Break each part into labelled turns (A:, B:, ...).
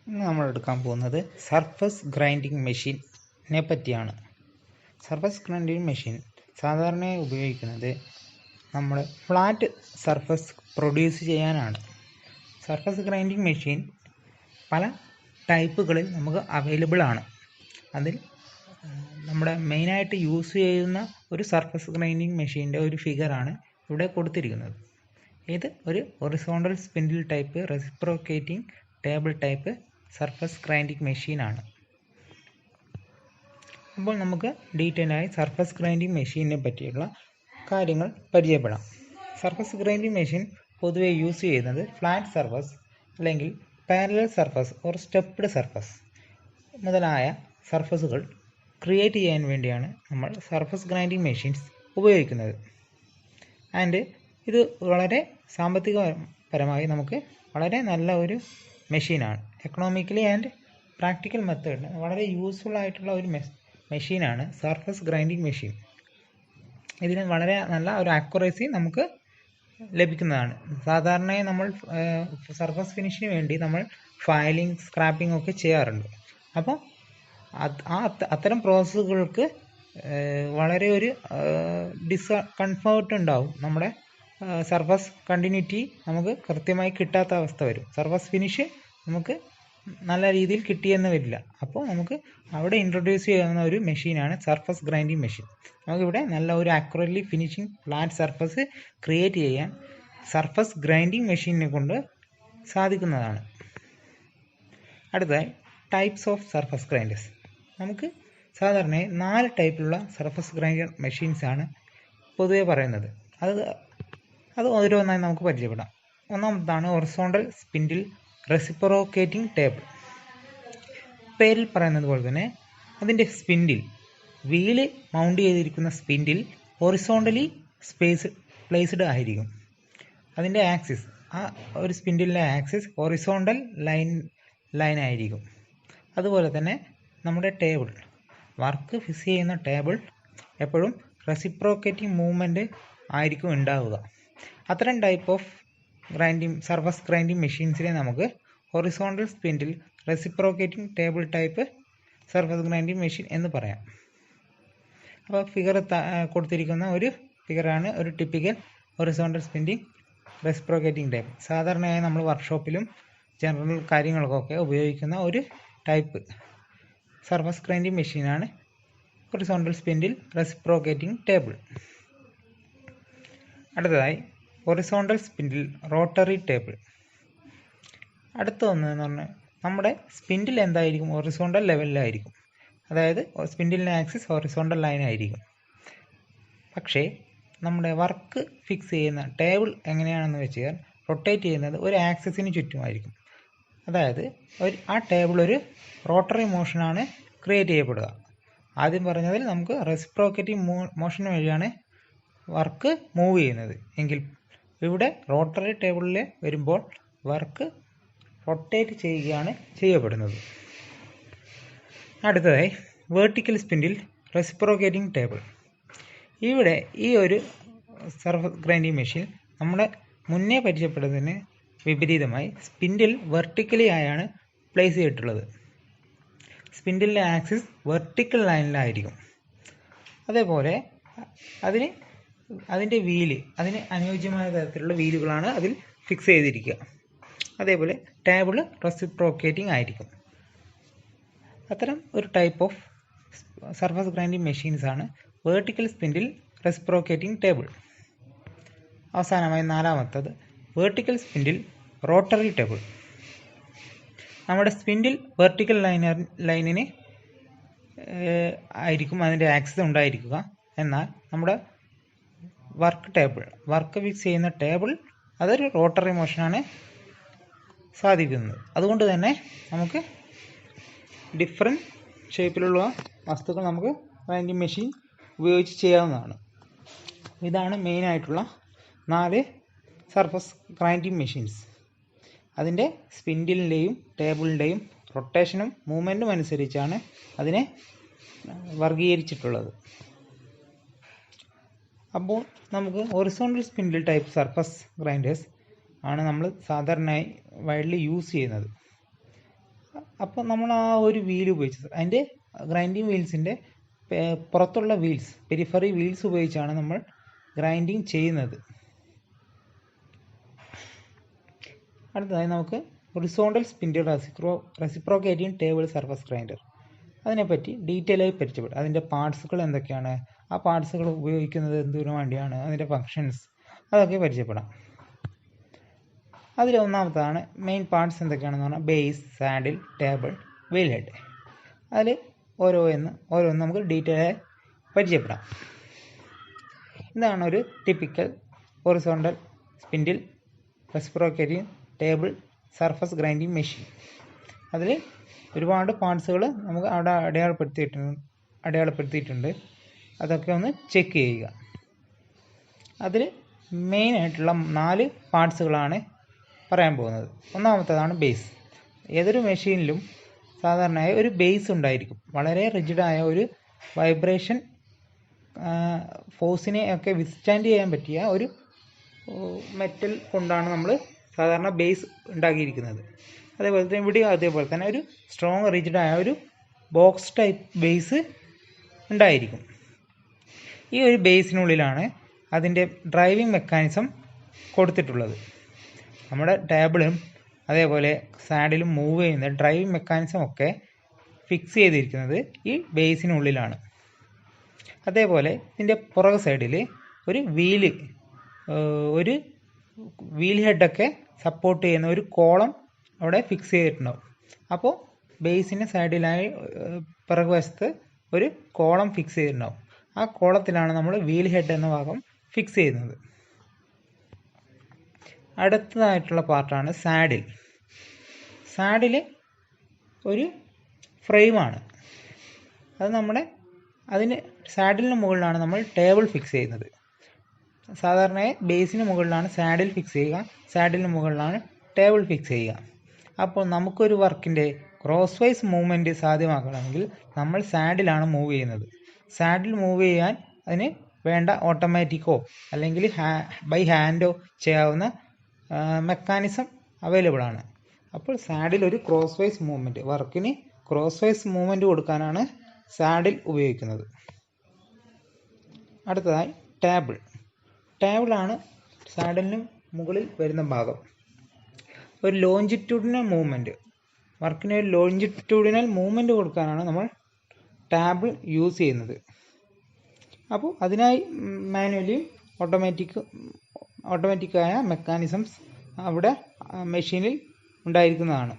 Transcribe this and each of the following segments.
A: ഇന്ന് നമ്മൾ എടുക്കാൻ പോകുന്നത് സർഫസ് ഗ്രൈൻഡിങ് മെഷീനെ പറ്റിയാണ്. സർഫസ് ഗ്രൈൻഡിങ് മെഷീൻ സാധാരണയായി ഉപയോഗിക്കുന്നത് നമ്മൾ ഫ്ലാറ്റ് സർഫസ് പ്രൊഡ്യൂസ് ചെയ്യാനാണ്. സർഫസ് ഗ്രൈൻഡിങ് മെഷീൻ പല ടൈപ്പുകളിൽ നമുക്ക് അവൈലബിൾ ആണ്. അതിൽ നമ്മുടെ മെയിനായിട്ട് യൂസ് ചെയ്യുന്ന ഒരു സർഫസ് ഗ്രൈൻഡിങ് മെഷീൻ്റെ ഒരു ഫിഗറാണ് ഇവിടെ കൊടുത്തിരിക്കുന്നത്. ഇത് ഒരു horizontal spindle type reciprocating table type surface grinding മെഷീനാണ്. അപ്പോൾ നമുക്ക് ഡീറ്റെയിലായി സർഫസ് ഗ്രൈൻഡിങ് മെഷീനെ പറ്റിയുള്ള കാര്യങ്ങൾ പരിചയപ്പെടാം. സർഫസ് ഗ്രൈൻഡിങ് മെഷീൻ പൊതുവെ യൂസ് ചെയ്യുന്നത് ഫ്ലാറ്റ് സർഫസ് അല്ലെങ്കിൽ parallel surface or stepped surface മുതലായ സർഫസുകൾ ക്രിയേറ്റ് ചെയ്യാൻ വേണ്ടിയാണ് നമ്മൾ സർഫസ് ഗ്രൈൻഡിങ് മെഷീൻസ് ഉപയോഗിക്കുന്നത്. ആൻഡ് ഇത് വളരെ സാമ്പത്തികപരമായി നമുക്ക് വളരെ നല്ല ഒരു മെഷീനാണ്. എക്കണോമിക്കലി ആൻഡ് പ്രാക്ടിക്കൽ മെത്തേഡിന് വളരെ യൂസ്ഫുൾ ആയിട്ടുള്ള ഒരു മെഷീനാണ് സർഫസ് ഗ്രൈൻഡിങ് മെഷീൻ. ഇതിന് വളരെ നല്ല ഒരു ആക്യുറസി നമുക്ക് ലഭിക്കുന്നതാണ്. സാധാരണയായി നമ്മൾ സർഫസ് ഫിനിഷിന് വേണ്ടി നമ്മൾ ഫയലിംഗ്, സ്ക്രാപ്പിംഗ് ഒക്കെ ചെയ്യാറുണ്ട്. അപ്പോൾ അത്തരം പ്രോസസ്സുകൾക്ക് വളരെ ഒരു ഡിസ്കംഫർട്ട് ഉണ്ടാവും. നമ്മുടെ സർഫസ് കണ്ടിന്യൂറ്റി നമുക്ക് കൃത്യമായി കിട്ടാത്ത അവസ്ഥ വരും. സർഫസ് ഫിനിഷ് നമുക്ക് നല്ല രീതിയിൽ കിട്ടിയെന്ന് വരില്ല. അപ്പോൾ നമുക്ക് അവിടെ ഇൻട്രൊഡ്യൂസ് ചെയ്യാവുന്ന ഒരു മെഷീനാണ് സർഫസ് ഗ്രൈൻഡിങ് മെഷീൻ. നമുക്കിവിടെ നല്ല ഒരു accurately finishing flat surface create ചെയ്യാൻ സർഫസ് ഗ്രൈൻഡിങ് മെഷീനെ കൊണ്ട് സാധിക്കുന്നതാണ്. അടുത്തതായി ടൈപ്സ് ഓഫ് സർഫസ് ഗ്രൈൻഡേഴ്സ്. നമുക്ക് സാധാരണയായി 4 ടൈപ്പിലുള്ള സർഫസ് ഗ്രൈൻഡർ മെഷീൻസാണ് പൊതുവെ പറയുന്നത്. അത് ഓരോന്നായി നമുക്ക് പരിചയപ്പെടാം. ഒന്നാമതാണ് ഹൊറിസോണ്ടൽ സ്പിൻഡിൽ റെസിപ്രോക്കേറ്റിംഗ് ടേബിൾ. പേരിൽ പറയുന്നത് പോലെ തന്നെ അതിൻ്റെ സ്പിൻഡിൽ, വീല് മൗണ്ട് ചെയ്തിരിക്കുന്ന സ്പിൻഡിൽ ഹൊറിസോണ്ടലി പ്ലേസ്ഡ് ആയിരിക്കും. അതിൻ്റെ ആക്സിസ്, ആ ഒരു സ്പിൻഡിലിൻ്റെ ആക്സിസ് ഹൊറിസോണ്ടൽ ലൈൻ ആയിരിക്കും. അതുപോലെ തന്നെ നമ്മുടെ ടേബിൾ, വർക്ക് ഫിക്സ് ചെയ്യുന്ന ടേബിൾ എപ്പോഴും റെസിപ്രോക്കേറ്റിംഗ് മൂവ്മെൻറ്റ് ആയിരിക്കും ഉണ്ടാവുക. അത്തരം ടൈപ്പ് ഓഫ് സർഫസ് ഗ്രൈൻഡിങ് മെഷീൻസിനെ നമുക്ക് horizontal spindle reciprocating table type surface grinding machine എന്ന് പറയാം. അപ്പോൾ ഫിഗർ കൊടുത്തിരിക്കുന്ന ഒരു ഫിഗറാണ് ഒരു typical horizontal spindle reciprocating type. സാധാരണയായി നമ്മൾ വർക്ക്ഷോപ്പിലും ജനറൽ കാര്യങ്ങൾക്കൊക്കെ ഉപയോഗിക്കുന്ന ഒരു ടൈപ്പ് സർഫസ് ഗ്രൈൻഡിങ് മെഷീനാണ് ഹൊറിസോണ്ടൽ സ്പിൻഡിൽ റെസിപ്രോക്കേറ്റിംഗ് ടേബിൾ. അടുത്തതായി ഹൊറിസോണ്ടൽ സ്പിൻഡിൽ റോട്ടറി ടേബിൾ. അടുത്ത ഒന്നെന്ന് പറഞ്ഞാൽ നമ്മുടെ സ്പിൻഡിൽ എന്തായിരിക്കും, ഹൊറിസോണ്ടൽ ലെവലിലായിരിക്കും. അതായത് സ്പിൻഡിലിൻ്റെ ആക്സിസ് ഹൊറിസോണ്ടൽ ലൈൻ ആയിരിക്കും. പക്ഷേ നമ്മുടെ വർക്ക് ഫിക്സ് ചെയ്യുന്ന ടേബിൾ എങ്ങനെയാണെന്ന് വെച്ചാൽ റൊട്ടേറ്റ് ചെയ്യുന്നത് ഒരു ആക്സിസിന് ചുറ്റുമായിരിക്കും. അതായത് ആ ടേബിൾ ഒരു റോട്ടറി മോഷനാണ് ക്രിയേറ്റ് ചെയ്യപ്പെടുക. ആദ്യം പറഞ്ഞതിൽ നമുക്ക് റെസിപ്രോക്കേറ്റിംഗ് മോഷൻ വഴിയാണ് വർക്ക് മൂവ് ചെയ്യുന്നത്. എങ്കിൽ ഇവിടെ റോട്ടറി ടേബിളിൽ വരുമ്പോൾ വർക്ക് റൊട്ടേറ്റ് ചെയ്യുകയാണ് ചെയ്യപ്പെടുന്നത്. അടുത്തതായി വെർട്ടിക്കൽ സ്പിൻഡിൽ റെസിപ്രോക്കേറ്റിംഗ് ടേബിൾ. ഇവിടെ ഈ ഒരു സർഫസ് ഗ്രൈൻഡിങ് മെഷീൻ നമ്മുടെ മുന്നേ പരിചയപ്പെടുന്നതിന് വിപരീതമായി സ്പിൻഡിൽ വെർട്ടിക്കലി ആയാണ് പ്ലേസ് ചെയ്തിട്ടുള്ളത്. സ്പിൻഡിലിൻ്റെ ആക്സിസ് വെർട്ടിക്കൽ ലൈനിലായിരിക്കും. അതേപോലെ അതിൻ്റെ വീല്, അതിന് അനുയോജ്യമായ തരത്തിലുള്ള വീലുകളാണ് അതിൽ ഫിക്സ് ചെയ്തിരിക്കുക. അതേപോലെ ടേബിൾ റെസിപ്രോക്കേറ്റിംഗ് ആയിരിക്കും. അത്തരം ഒരു ടൈപ്പ് ഓഫ് സർഫസ് ഗ്രൈൻഡിങ് മെഷീൻസാണ് വെർട്ടിക്കൽ സ്പിൻഡിൽ റെസിപ്രോക്കേറ്റിംഗ് ടേബിൾ. അവസാനമായി നാലാമത്തത് വെർട്ടിക്കൽ സ്പിൻഡിൽ റോട്ടറി ടേബിൾ. നമ്മുടെ സ്പിൻഡിൽ വെർട്ടിക്കൽ ലൈനിന് ആയിരിക്കും അതിൻ്റെ ആക്സിസ് ഉണ്ടായിരിക്കുക. എന്നാൽ നമ്മുടെ വർക്ക് ഫിക്സ് ചെയ്യുന്ന ടേബിൾ അതൊരു റോട്ടറി മോഷനാണ് സാധിക്കുന്നത്. അതുകൊണ്ട് തന്നെ നമുക്ക് ഡിഫറെൻറ്റ് ഷേപ്പിലുള്ള വസ്തുക്കൾ നമുക്ക് ഗ്രൈൻഡിങ് മെഷീൻ ഉപയോഗിച്ച് ചെയ്യാവുന്നതാണ്. ഇതാണ് മെയിനായിട്ടുള്ള 4 സർഫസ് ഗ്രൈൻഡിങ് മെഷീൻസ്. അതിൻ്റെ സ്പിൻഡിലിൻ്റെയും ടേബിളിൻ്റെയും റൊട്ടേഷനും മൂവ്മെൻറ്റും അനുസരിച്ചാണ് അതിനെ വർഗീകരിച്ചിട്ടുള്ളത്. അപ്പോൾ നമുക്ക് horizontal spindle type surface grinders ആണ് നമ്മൾ സാധാരണയായി വൈഡ്ലി യൂസ് ചെയ്യുന്നത്. അപ്പോൾ നമ്മൾ ആ ഒരു വീൽ ഉപയോഗിച്ചത് അതിൻ്റെ ഗ്രൈൻഡിങ് വീൽസിൻ്റെ പുറത്തുള്ള വീൽസ് പെരിഫറി വീൽസ് ഉപയോഗിച്ചാണ് നമ്മൾ ഗ്രൈൻഡിങ് ചെയ്യുന്നത്. അടുത്തതായി നമുക്ക് horizontal spindle reciprocating table surface grinder, അതിനെപ്പറ്റി ഡീറ്റെയിൽ ആയി പരിചയപ്പെടും. അതിൻ്റെ പാർട്സുകൾ എന്തൊക്കെയാണ്, ആ പാർട്സുകൾ ഉപയോഗിക്കുന്നത് എന്തിനു വേണ്ടിയാണ്, അതിൻ്റെ ഫങ്ഷൻസ്, അതൊക്കെ പരിചയപ്പെടാം. അതിൽ ഒന്നാമതാണ് മെയിൻ പാർട്സ് എന്തൊക്കെയാണെന്ന് പറഞ്ഞാൽ base, saddle, table, wheel head. അതിൽ ഓരോന്ന് നമുക്ക് ഡീറ്റെയിൽ ആയി പരിചയപ്പെടാം. ഇതാണ് ഒരു typical horizontal spindle reciprocating table surface grinding machine. അതിൽ ഒരുപാട് പാർട്സുകൾ നമുക്ക് അവിടെ അടയാളപ്പെടുത്തിയിട്ടുണ്ട്. അതൊക്കെ ഒന്ന് ചെക്ക് ചെയ്യുക. അതിൽ മെയിനായിട്ടുള്ള 4 പാർട്സുകളാണ് പറയാൻ പോകുന്നത്. ഒന്നാമത്തേതാണ് ബേസ്. ഏതൊരു മെഷീനിലും സാധാരണയായി ഒരു ബേസ് ഉണ്ടായിരിക്കും. വളരെ റിജിഡായ ഒരു വൈബ്രേഷൻ ഫോഴ്സിനെ ഒക്കെ വിത്ത്സ്റ്റാൻഡ് ചെയ്യാൻ പറ്റിയ ഒരു മെറ്റൽ കൊണ്ടാണ് നമ്മൾ സാധാരണ ബേസ് ഉണ്ടാക്കിയിരിക്കുന്നത്. അതേപോലെ തന്നെ ഒരു സ്ട്രോങ് റിജിഡായ ഒരു ബോക്സ് ടൈപ്പ് ബേസ് ഉണ്ടായിരിക്കും. ഈ ഒരു ബേസിനുള്ളിലാണ് അതിൻ്റെ ഡ്രൈവിംഗ് മെക്കാനിസം കൊടുത്തിട്ടുള്ളത്. നമ്മുടെ ടേബിളും അതേപോലെ സാഡിലും മൂവ് ചെയ്യുന്ന ഡ്രൈവിംഗ് മെക്കാനിസം ഒക്കെ ഫിക്സ് ചെയ്തിരിക്കുന്നത് ഈ ബേസിനുള്ളിലാണ്. അതേപോലെ ഇതിൻ്റെ പുറകു സൈഡിൽ ഒരു വീൽ ഹെഡൊക്കെ സപ്പോർട്ട് ചെയ്യുന്ന ഒരു കോളം അവിടെ ഫിക്സ് ചെയ്തിട്ടുണ്ടാവും. അപ്പോൾ ബേസിൻ്റെ സൈഡിലായി പിറകുവശത്ത് ഒരു കോളം ഫിക്സ് ചെയ്തിട്ടുണ്ടാവും. ആ കോളത്തിലാണ് നമ്മൾ വീൽ ഹെഡ് എന്ന ഭാഗം ഫിക്സ് ചെയ്യുന്നത്. അടുത്തതായിട്ടുള്ള പാർട്ടാണ് സാഡിൽ. സാഡിൽ ഒരു ഫ്രെയിമാണ്. അതിന് സാഡിലിന് മുകളിലാണ് നമ്മൾ ടേബിൾ ഫിക്സ് ചെയ്യുന്നത്. സാധാരണയായി ബേസിന് മുകളിലാണ് സാഡിൽ ഫിക്സ് ചെയ്യുക, സാഡിലിന് മുകളിലാണ് ടേബിൾ ഫിക്സ് ചെയ്യുക. അപ്പോൾ നമുക്കൊരു വർക്കിൻ്റെ ക്രോസ് വൈസ് മൂവ്മെൻറ്റ് സാധ്യമാക്കണമെങ്കിൽ നമ്മൾ സാഡിലാണ് മൂവ് ചെയ്യുന്നത്. സാഡിൽ മൂവ് ചെയ്യാൻ അതിന് വേണ്ട ഓട്ടോമാറ്റിക്കോ അല്ലെങ്കിൽ ബൈ ഹാൻഡോ ചെയ്യാവുന്ന മെക്കാനിസം അവൈലബിൾ ആണ്. അപ്പോൾ സാഡിൽ ഒരു ക്രോസ് വൈസ് മൂവ്മെൻറ്റ്, വർക്കിന് ക്രോസ് വൈസ് മൂവ്മെൻറ്റ് കൊടുക്കാനാണ് സാഡിൽ ഉപയോഗിക്കുന്നത്. അടുത്തതായി ടേബിളാണ് സാഡിലിന് മുകളിൽ വരുന്ന ഭാഗം. ഒരു ലോഞ്ചിറ്റ്യൂഡിനൽ മൂവ്മെൻറ്റ്, വർക്കിന് ഒരു ലോഞ്ചിറ്റ്യൂഡിനൽ മൂവ്മെൻറ്റ് കൊടുക്കാനാണ് നമ്മൾ ടേബിൾ യൂസ് ചെയ്യുന്നത്. അപ്പോൾ അതിനായി മാനുവലിയും ഓട്ടോമാറ്റിക്കായ മെക്കാനിസംസ് അവിടെ മെഷീനിൽ ഉണ്ടായിരിക്കുന്നതാണ്.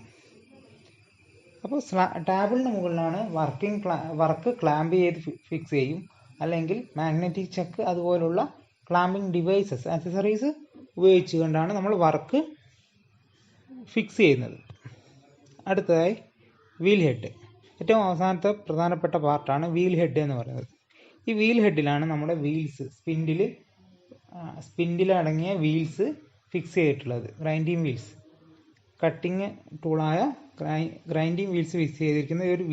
A: അപ്പോൾ ടേബിളിന് മുകളിലാണ് വർക്ക് ക്ലാമ്പ് ചെയ്ത് ഫിക്സ് ചെയ്യും, അല്ലെങ്കിൽ മാഗ്നറ്റിക് ചെക്ക് അതുപോലുള്ള ക്ലാമ്പിംഗ് ഡിവൈസസ്, ആക്സസറീസ് ഉപയോഗിച്ചുകൊണ്ടാണ് നമ്മൾ വർക്ക് ഫിക്സ് ചെയ്യുന്നത്. അടുത്തതായി വീൽ ഹെഡ്. ഏറ്റവും അവസാനത്തെ പ്രധാനപ്പെട്ട പാർട്ടാണ് വീൽ ഹെഡ് എന്ന് പറയുന്നത്. ഈ വീൽ ഹെഡിലാണ് നമ്മുടെ വീൽസ്, സ്പിൻഡിലടങ്ങിയ വീൽസ് ഫിക്സ് ചെയ്തിട്ടുള്ളത്. ഗ്രൈൻഡിങ് വീൽസ്, കട്ടിങ് ടൂളായ ഗ്രൈൻഡിങ് വീൽസ് ഫിക്സ് ചെയ്തിരിക്കുന്ന ഒരു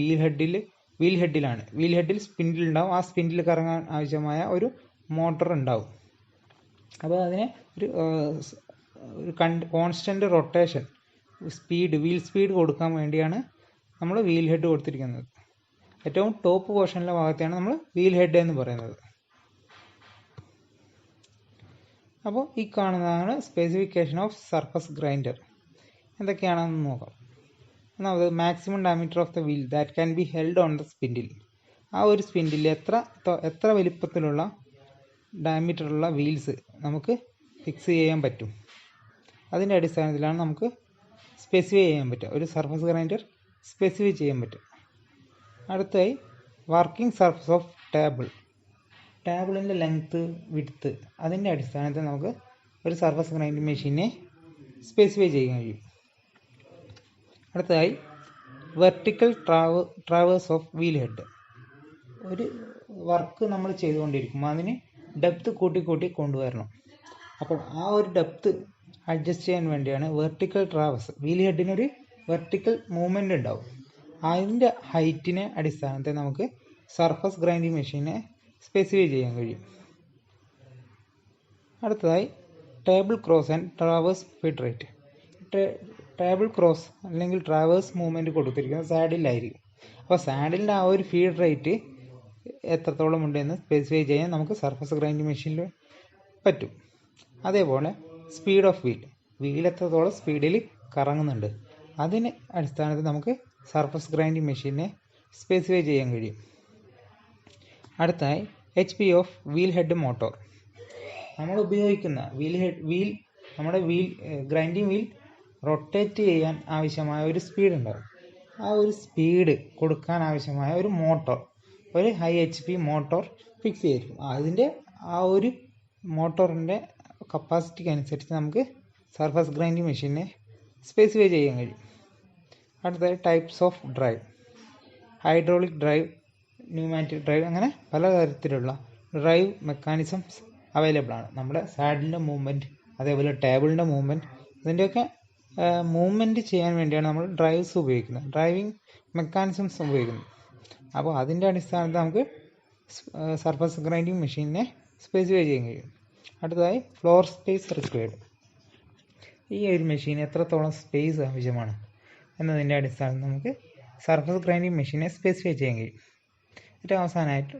A: വീൽ ഹെഡിലാണ്. വീൽ ഹെഡിൽ സ്പിൻഡിൽ ഉണ്ടാവും. ആ സ്പിൻഡിൽ കറങ്ങാൻ ആവശ്യമായ ഒരു മോട്ടർ ഉണ്ടാവും. അപ്പോൾ അതിനെ ഒരു കോൺസ്റ്റന്റ് റൊട്ടേഷൻ വീൽ സ്പീഡ് കൊടുക്കാൻ വേണ്ടിയാണ് നമ്മൾ വീൽ ഹെഡ് കൊടുത്തിരിക്കുന്നത്. ഏറ്റവും ടോപ്പ് പോർഷനിലെ ഭാഗത്തെയാണ് നമ്മൾ വീൽ ഹെഡ് എന്ന് പറയുന്നത്. അപ്പോൾ ഈ കാണുന്നതാണ് സ്പെസിഫിക്കേഷൻ ഓഫ് സർഫസ് ഗ്രൈൻഡർ. എന്തൊക്കെയാണെന്ന് നോക്കാം. ഒന്നാമത് maximum diameter of the wheel that can be held on the spindle. ആ ഒരു സ്പിൻഡിൽ എത്ര വലിപ്പത്തിലുള്ള ഡയമീറ്ററുള്ള വീൽസ് നമുക്ക് ഫിക്സ് ചെയ്യാൻ പറ്റും, അതിൻ്റെ അടിസ്ഥാനത്തിലാണ് നമുക്ക് സ്പെസിഫൈ ചെയ്യാൻ പറ്റുക. ഒരു സർഫസ് ഗ്രൈൻഡർ സ്പെസിഫൈ ചെയ്യാൻ പറ്റും. അടുത്തായി വർക്കിംഗ് സർഫസ് ഓഫ് ടേബിളിൻ്റെ ലെങ്ത്ത്, വിഡ്ത്ത്, അതിൻ്റെ അടിസ്ഥാനത്തിൽ നമുക്ക് ഒരു സർഫസ് ഗ്രൈൻഡിങ് മെഷീനെ സ്പെസിഫൈ ചെയ്യാൻ കഴിയും. അടുത്തതായി vertical traverse of wheel head. ഒരു വർക്ക് നമ്മൾ ചെയ്തുകൊണ്ടിരിക്കുമ്പോൾ അതിന് ഡെപ്ത് കൂട്ടി കൊണ്ടുവരണം. അപ്പോൾ ആ ഒരു ഡെപ്ത് അഡ്ജസ്റ്റ് ചെയ്യാൻ വേണ്ടിയാണ് വെർട്ടിക്കൽ ട്രാവേഴ്സ്. വീൽ ഹെഡിനൊരു വെർട്ടിക്കൽ മൂവ്മെൻ്റ് ഉണ്ടാവും. അതിൻ്റെ ഹൈറ്റിനെ അടിസ്ഥാനത്തിൽ നമുക്ക് സർഫസ് ഗ്രൈൻഡിങ് മെഷീനെ സ്പെസിഫൈ ചെയ്യാൻ കഴിയും. അടുത്തതായി table cross and traverse feed rate. Table cross അല്ലെങ്കിൽ ട്രാവേഴ്സ് മൂവ്മെൻറ്റ് കൊടുത്തിരിക്കുന്നത് സാഡിലായിരിക്കും. അപ്പോൾ സാഡിലിൻ്റെ ആ ഒരു ഫീഡ് റേറ്റ് എത്രത്തോളം ഉണ്ടെന്ന് സ്പെസിഫൈ ചെയ്യാൻ നമുക്ക് സർഫസ് ഗ്രൈൻഡിങ് മെഷീനിൽ പറ്റും. അതേപോലെ സ്പീഡ് ഓഫ് വീൽ എത്രത്തോളം സ്പീഡിൽ കറങ്ങുന്നുണ്ട് അതിന് അടിസ്ഥാനത്തിൽ നമുക്ക് സർഫസ് ഗ്രൈൻഡിങ് മെഷീനെ സ്പെസിഫൈ ചെയ്യാൻ കഴിയും. അടുത്തായി HP of wheel head motor. നമ്മൾ ഉപയോഗിക്കുന്ന നമ്മുടെ ഗ്രൈൻഡിങ് വീൽ റൊട്ടേറ്റ് ചെയ്യാൻ ആവശ്യമായ ഒരു സ്പീഡ് ഉണ്ടാവും. ആ ഒരു സ്പീഡ് കൊടുക്കാൻ ആവശ്യമായ ഒരു മോട്ടോർ, ഒരു ഹൈ HP മോട്ടോർ ഫിക്സ് ചെയ്തിരിക്കും. അതിൻ്റെ ആ ഒരു മോട്ടോറിൻ്റെ കപ്പാസിറ്റിക്ക് അനുസരിച്ച് നമുക്ക് സർഫസ് ഗ്രൈൻഡിങ് മെഷീനെ സ്പെസിഫൈ ചെയ്യാൻ കഴിയും. അടുത്തത് types of drive. Hydraulic drive, pneumatic drive, അങ്ങനെ പലതരത്തിലുള്ള ഡ്രൈവ് മെക്കാനിസംസ് അവൈലബിൾ ആണ്. നമ്മുടെ സാഡിലിൻ്റെ മൂവ്മെൻറ്റ്, അതേപോലെ ടേബിളിൻ്റെ മൂവ്മെൻറ്റ്, ഇതിൻ്റെയൊക്കെ മൂവ്മെൻറ്റ് ചെയ്യാൻ വേണ്ടിയാണ് നമ്മൾ ഡ്രൈവിംഗ് മെക്കാനിസംസ് ഉപയോഗിക്കുന്നത്. അപ്പോൾ അതിൻ്റെ അടിസ്ഥാനത്തിൽ നമുക്ക് സർഫസ് ഗ്രൈൻഡിങ് മെഷീനെ സ്പെസിഫൈ ചെയ്യാൻ കഴിയും. അടുത്തതായി ഫ്ലോർ സ്പേസ് റിക്വയർഡ്. ഈ ഒരു മെഷീൻ എത്രത്തോളം സ്പേസ് ആവശ്യമാണ് എന്നതിൻ്റെ അടിസ്ഥാനത്തിൽ നമുക്ക് സർഫസ് ഗ്രൈൻഡിങ് മെഷീനെ സ്പെസിഫൈ ചെയ്യാൻ കഴിയും. ഏറ്റവും അവസാനമായിട്ട്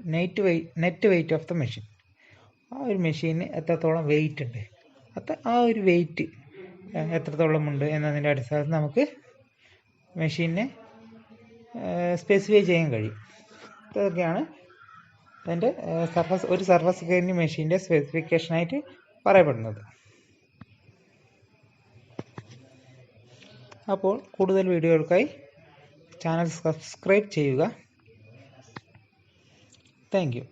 A: net weight of the machine. ആ ഒരു മെഷീന് എത്രത്തോളം വെയിറ്റ് ഉണ്ട്, ആ ഒരു വെയിറ്റ് എത്രത്തോളം ഉണ്ട് എന്നതിൻ്റെ അടിസ്ഥാനത്തിൽ നമുക്ക് മെഷീനെ സ്പെസിഫൈ ചെയ്യാൻ കഴിയും. ഇതൊക്കെയാണ് അതിൻ്റെ ഒരു സർഫസ് ഗ്രൈൻഡിങ് മെഷീൻ്റെ സ്പെസിഫിക്കേഷനായിട്ട് പറയപ്പെടുന്നത്. അപ്പോൾ കൂടുതൽ വീഡിയോകൾക്കായി ചാനൽ സബ്സ്ക്രൈബ് ചെയ്യുക. Thank you.